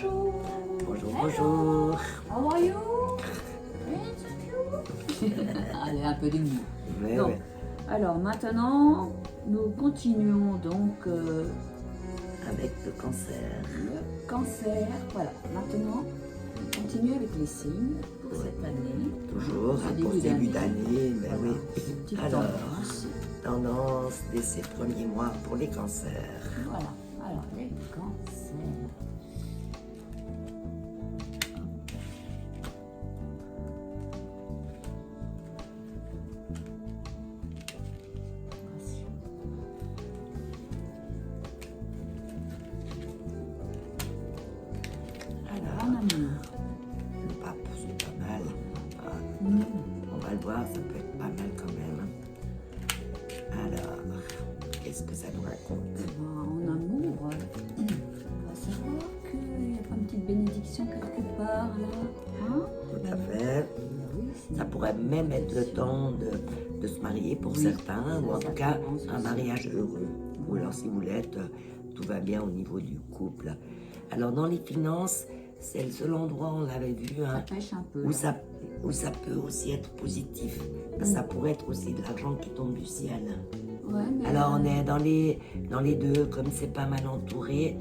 Bonjour. Bonjour, Hello. bonjour. How are you? Allez, un peu d'humour. Ouais, Donc, ouais. alors maintenant, nous continuons donc Avec le cancer. le cancer. Voilà, maintenant, on continue avec les signes pour cette année. Toujours, Ce pour ce début d'année, mais Voilà, oui. une petite Alors, tendance. tendance dès ces premiers mois pour les cancers. Voilà, alors les cancers. Voici. Alors, En amour. le pape, c'est pas mal. Ah, Mm. on va le voir, ça peut être pas mal quand même. Alors, qu'est-ce que ça nous raconte? En amour, on va savoir qu'il y a pas une petite bénédiction quelque part là. Hein? Tout à fait. Oui, c'est- Ça pourrait même être le temps de se marier pour Oui, certains, ou en ça tout cas commence un aussi. mariage heureux. Ou alors si vous l'êtes, tout va bien au niveau du couple. Alors dans les finances, c'est le seul endroit, on l'avait vu, Ça hein, pêche un peu. où, là. ça peut aussi être positif. Ça pourrait être aussi de l'argent qui tombe du ciel. Ouais, mais Alors on est dans les deux, comme c'est pas mal entouré.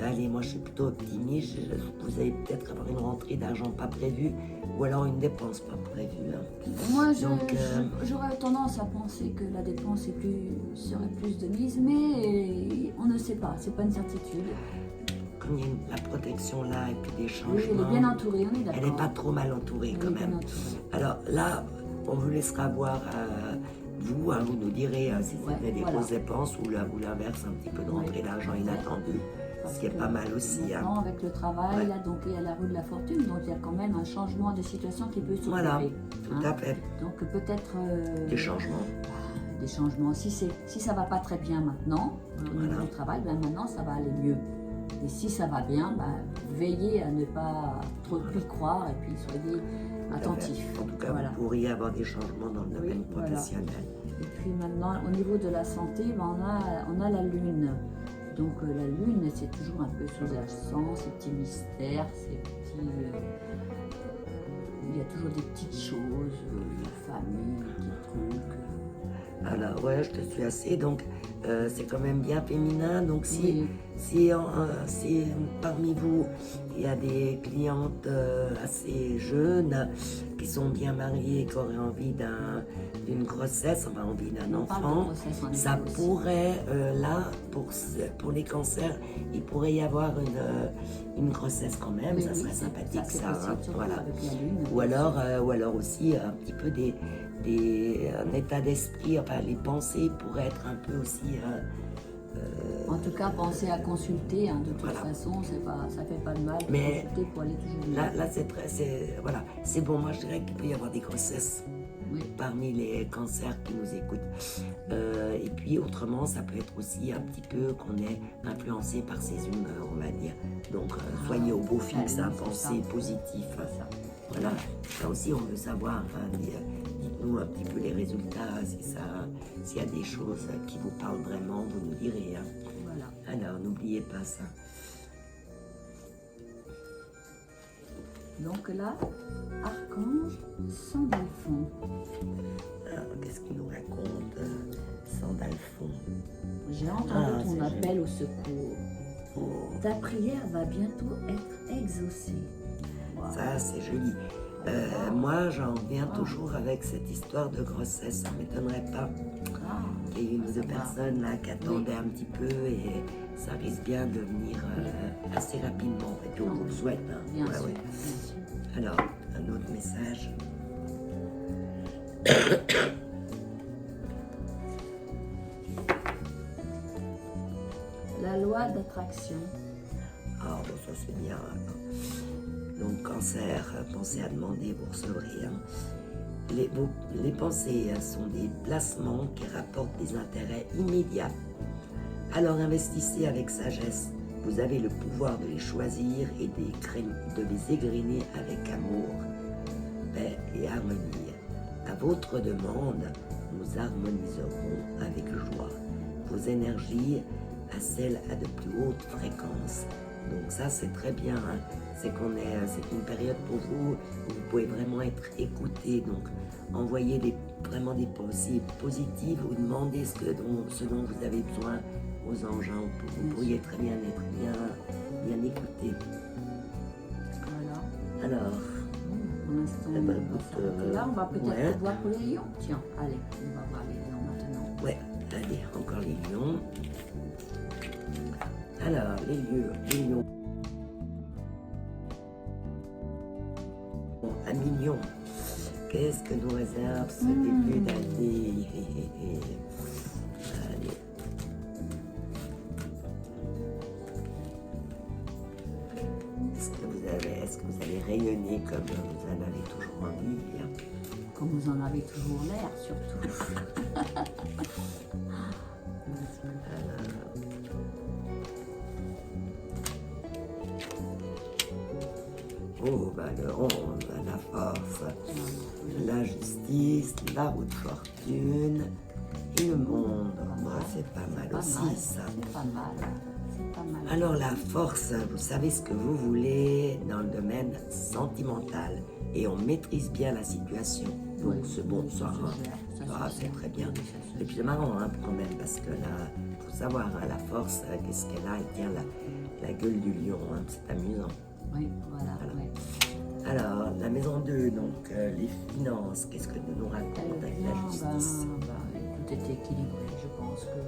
Allez, moi je suis plutôt optimiste. Vous allez peut-être avoir une rentrée d'argent pas prévue ou alors une dépense pas prévue. Hein. moi, Donc, j'aurais tendance à penser que la dépense serait plus de mise, mais on ne sait pas, c'est pas une certitude. Comme il y a la protection là et puis des Oui, changements, elle est bien entourée, on est d'accord. elle n'est pas trop mal entourée Elle quand est bien même. entourée. Alors là, on vous laissera voir vous, hein, vous nous direz si Ouais, c'était des voilà. grosses dépenses ou l'inverse, un petit peu de rentrée d'argent inattendue, ce qui est pas mal aussi. Hein. Maintenant, avec le travail, Ouais. là, donc il y a la roue de la fortune, donc il y a quand même un changement de situation qui peut s'opérer. Voilà, hein. tout à fait. Donc peut-être Des changements. des changements. Si ça va pas très bien maintenant, au niveau Voilà. du travail, ben maintenant ça va aller mieux. Et si ça va bien, veillez à ne pas trop y croire et puis soyez attentifs. En tout cas, Voilà. vous pourriez avoir des changements dans le domaine voilà. professionnel. Et puis maintenant, au niveau de la santé, on a la lune. Donc la lune, c'est toujours un peu sous-jacent, ces petits mystères, ces petits... il y a toujours des petites choses, la famille, des petits trucs. Alors, ouais, je te suis assez. Donc, c'est quand même bien féminin. Donc, Oui. si parmi vous, il y a des clientes assez jeunes qui sont bien mariées, qui auraient envie d'une grossesse, enfin envie d'un On parle de enfant, grossesse en ça effet aussi. pourrait, là, pour les cancers, il pourrait y avoir une grossesse quand même. Oui, ça oui, serait sympathique, c'est ça. possible, Hein, surtout voilà. avec la lune. Ou alors aussi un petit peu un état d'esprit, enfin les pensées pourraient être un peu aussi... En tout cas, pensez à consulter, hein, de toute Voilà. façon, ça fait pas de mal de Mais consulter pour aller toujours mieux. là voilà, c'est bon, moi je dirais qu'il peut y avoir des grossesses Oui. parmi les cancers qui nous écoutent. Et puis autrement, ça peut être aussi un petit peu qu'on est influencé par ses humeurs, on va dire. Donc soyez au beau fixe, oui, hein, c'est pensez ça. positif. C'est ça. Voilà, ça aussi on veut savoir. Hein, dites-nous un petit peu les résultats, s'il y a des choses qui vous parlent vraiment, vous nous direz. Hein. Voilà. Alors n'oubliez pas ça. Donc là, Archange Sandalphon. Alors, qu'est-ce qu'il nous raconte Sandalphon. J'ai entendu ton c'est appel au secours. Oh, Ta prière va bientôt être exaucée. Wow. ça, c'est joli. Moi, j'en reviens toujours avec cette histoire de grossesse. Ça ne m'étonnerait pas Ah, qu'il y ait une ou deux ça va. personnes là qui attendaient un petit peu et ça risque bien de venir assez rapidement. Et puis on vous le souhaite. Hein. Bien Ouais, sûr, ouais. bien sûr. Alors, un autre message. La loi d'attraction. Ah, bon, ça c'est bien. Donc, cancer, pensez à demander, vous recevrez. Hein. Les pensées sont des placements qui rapportent des intérêts immédiats. Alors, investissez avec sagesse. Vous avez le pouvoir de les choisir et de les égrener avec amour, paix et harmonie. À votre demande, nous harmoniserons avec joie vos énergies à celles à de plus hautes fréquences. Donc ça, c'est très bien. Hein. C'est c'est une période pour vous où vous pouvez vraiment être écouté. Donc, envoyez vraiment des pensées positives ou demandez ce dont vous avez besoin aux anges. Hein. Vous pourriez très bien être bien écouté. Voilà. Alors, Pour l'instant, eh ben, on va s'arrêter là. On va peut-être voir pour les lions. Tiens, allez, on va voir les lions maintenant. ouais, allez, encore les lions. Alors, les lions. Un million. Qu'est-ce que nous réserve ce début d'année? Allez. Est-ce que vous allez rayonner comme vous en avez toujours envie? Comme vous en avez toujours l'air, surtout. Oh, bah le 11, la force, la justice, la roue de fortune et le monde. Bah, c'est pas mal aussi, ça. C'est pas mal. C'est pas mal. Alors, la force, vous savez ce que vous voulez dans le domaine sentimental et on maîtrise bien la situation. Donc, c'est bon, ça c'est très bien. Et puis, c'est marrant, hein, quand même, parce que là, il faut savoir, hein, la force, qu'est-ce qu'elle a? Elle tient la gueule du lion, hein, c'est amusant. Oui, voilà. Ouais. Alors, la maison 2, donc les finances, qu'est-ce que nous raconte avec la justice? Tout est équilibré, je pense que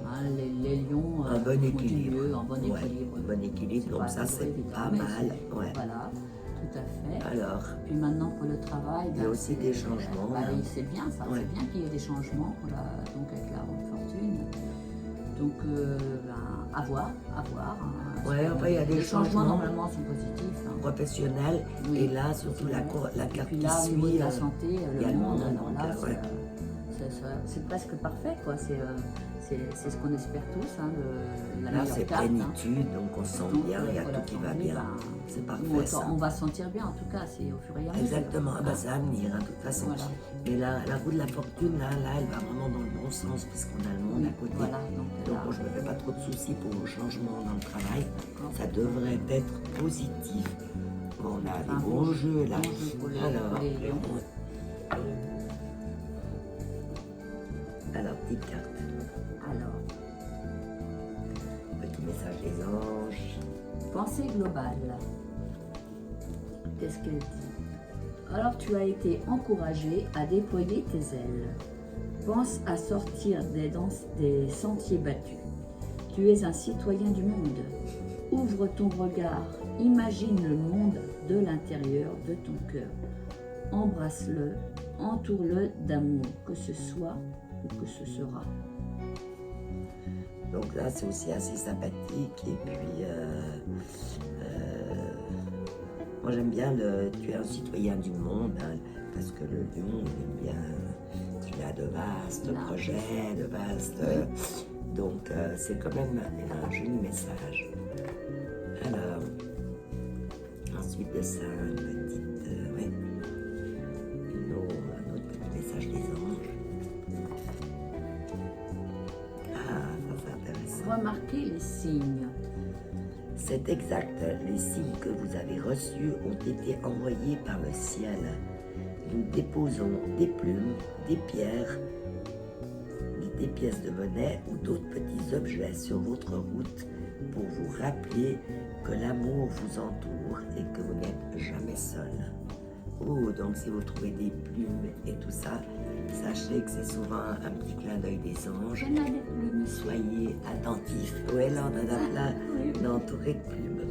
hein, les lions un bon équilibre. Mieux, un bon équilibre. Un bon équilibre, donc ça c'est pas mal. Ouais. Voilà, tout à fait. Alors, puis maintenant pour le travail, il y a aussi des changements. C'est bien ça, c'est bien qu'il y ait des changements donc avec la roue de fortune. Donc, à voir. Ouais, enfin, il y a des changements normalement sont positifs. Hein. Professionnels, et là, surtout la carte puis là, qui au niveau suit. de la santé, le monde, alors là, ouais. c'est presque parfait, quoi. C'est ce qu'on espère tous. Hein, là, c'est plénitude, donc on se sent bien, il y a tout qui va bien. C'est parfait, ça. On va se sentir bien, en tout cas, c'est au fur et à mesure. Exactement, c'est à venir, hein, de toute façon. Voilà. Mais la roue de la fortune, là, elle va vraiment dans le bon sens, puisqu'on a le monde à côté. Voilà, donc je ne me fais pas trop de soucis pour le changement dans le travail. Ça devrait être positif. Bon, on a des bons jeux, là. Alors, petite carte. Alors. Petit message des anges. Pensée globale. Qu'est-ce qu'elle dit? Alors tu as été encouragé à déployer tes ailes. Pense à sortir des sentiers battus. Tu es un citoyen du monde. Ouvre ton regard. Imagine le monde de l'intérieur de ton cœur. Embrasse-le. Entoure-le d'amour, que ce soit ou que ce sera. Donc là, c'est aussi assez sympathique. Et puis, moi j'aime bien tu es un citoyen du monde, hein, parce que le lion, il aime bien, tu as de vastes projets, de vastes... donc, c'est quand même un joli message. Alors, ensuite de ça, une petite... un autre petit message des anges. Remarquez les signes. C'est exact. Les signes que vous avez reçus ont été envoyés par le ciel. Nous déposons des plumes, des pierres, des pièces de monnaie ou d'autres petits objets sur votre route pour vous rappeler que l'amour vous entoure et que vous n'êtes jamais seul. Oh, donc si vous trouvez des plumes et tout ça, sachez que c'est souvent un petit clin d'œil des anges. Soyez attentifs. Ouais, là, on en a plein d'entourés de plumes.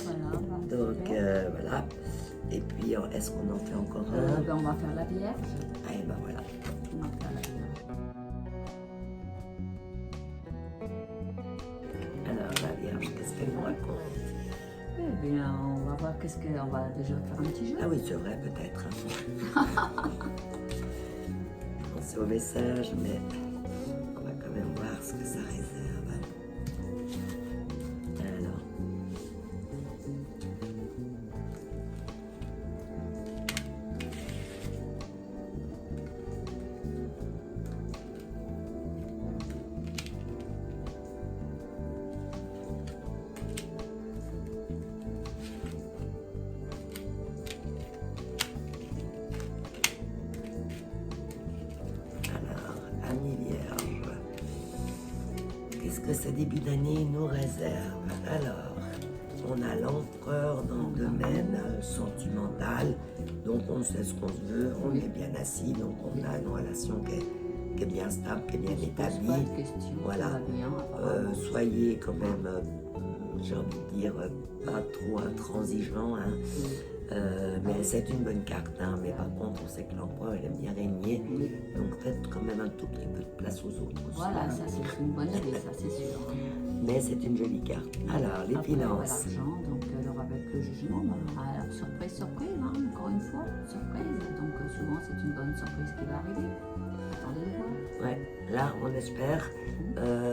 Voilà, donc, voilà. Et puis, est-ce qu'on en fait encore un? On va faire la Vierge. Ah, et ben voilà. On va faire la Vierge. Alors, la Vierge, qu'est-ce qu'elle nous raconte? Eh bien, on va voir on va déjà faire un petit jeu. Ah oui, c'est vrai, peut-être. C'est au message, mais on va quand même voir ce que ça réserve. Alors. que ce début d'année nous réserve? Alors, on a l'empereur dans le domaine sentimental, donc on sait ce qu'on veut, on est bien assis, donc on a une relation qui est bien stable, qui est bien établie. Voilà. Soyez quand même, j'ai envie de dire, pas trop intransigeant, hein. Mais c'est une bonne carte, hein. Mais par contre, on sait que l'empereur, il aime bien régner, donc faites quand même un tout petit peu de place aux autres aussi. Voilà, ça c'est une bonne idée, ça c'est sûr. Mais c'est une jolie carte. Alors, les finances. L'argent, donc alors avec le jugement, alors surprise, hein, encore une fois, surprise. Donc souvent c'est une bonne surprise qui va arriver. Attendez de voir. Ouais, là on espère.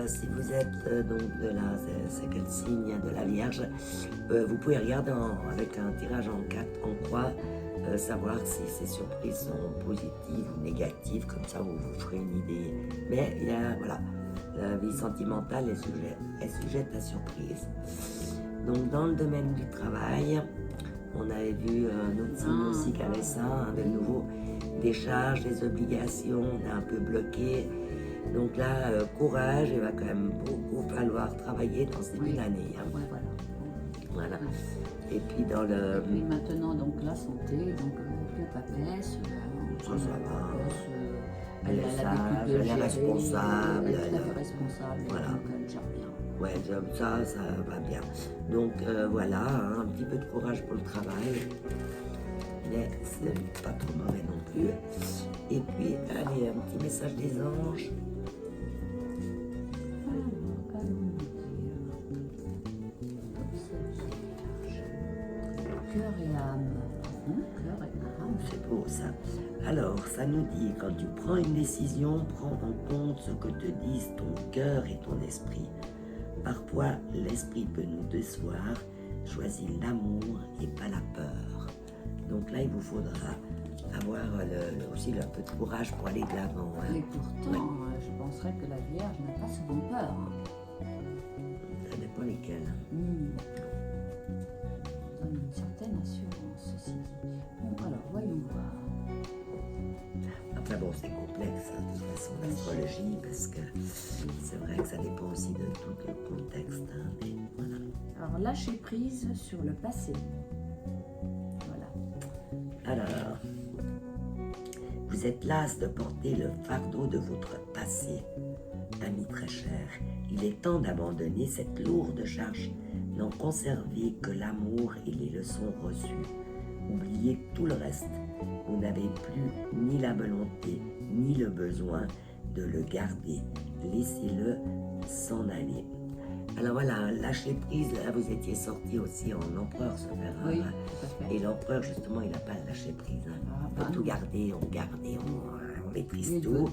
Si vous êtes donc de la, c'est quel signe de la Vierge, vous pouvez regarder avec un tirage en 4 en croix, savoir si ces surprises sont positives ou négatives, comme ça vous vous ferez une idée. Mais il y a, voilà, la vie sentimentale est sujette à surprise. Donc dans le domaine du travail, on avait vu un autre signe aussi qui avait ça, hein, de nouveau des charges, des obligations, on est un peu bloqué. Donc là, courage, il va quand même beaucoup falloir travailler dans ce début d'année. Hein. Ouais, Voilà. Et puis dans le... Et puis maintenant, donc la santé, donc la papesse, ça va. Elle est sage, elle est responsable. Elle est tout à fait responsable, voilà. donc elle gère bien. Ouais, ça va bien. Donc voilà, hein, un petit peu de courage pour le travail. Mais c'est pas trop mauvais non plus. Et puis, allez, un petit message des anges. Cœur et âme. Cœur et âme. C'est beau ça. Alors, ça nous dit, quand tu prends une décision, prends en compte ce que te disent ton cœur et ton esprit. Parfois, l'esprit peut nous décevoir. Choisis l'amour et pas la peur. Donc là, il vous faudra avoir aussi un peu de courage pour aller de l'avant. Hein. Et pourtant, je penserais que la Vierge n'a pas souvent peur. Hein. Ça dépend lesquels. Ça donne une certaine assurance, ceci dit. Bon, alors, voyons voir. Enfin bon, c'est complexe, hein, de toute façon, l'astrologie, parce que c'est vrai que ça dépend aussi de tout le contexte. Hein, mais voilà. Alors, lâcher prise sur le passé. Alors, vous êtes las de porter le fardeau de votre passé, ami très cher. Il est temps d'abandonner cette lourde charge, n'en conserver que l'amour et les leçons reçues. Oubliez tout le reste. Vous n'avez plus ni la volonté ni le besoin de le garder. Laissez-le s'en aller. Alors voilà, lâcher prise, là vous étiez sorti aussi en empereur ce verre. Oui, et l'empereur justement il n'a pas lâché prise. Hein. On peut tout garder, on maîtrise tout.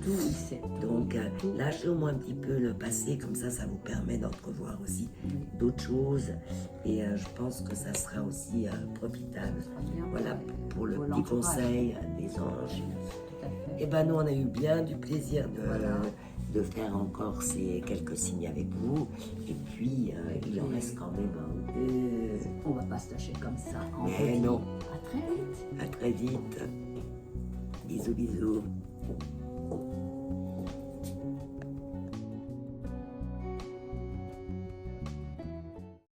Donc lâchez au moins un petit peu le passé, comme ça vous permet d'entrevoir aussi d'autres choses. Et je pense que ça sera aussi profitable. Voilà pour le petit conseil des anges. Et ben nous on a eu bien du plaisir de faire encore ces quelques signes avec vous. Et puis, il en reste quand même un peu. On va pas se lâcher comme ça. Mais non. À très vite. À très vite. Bisous, bisous.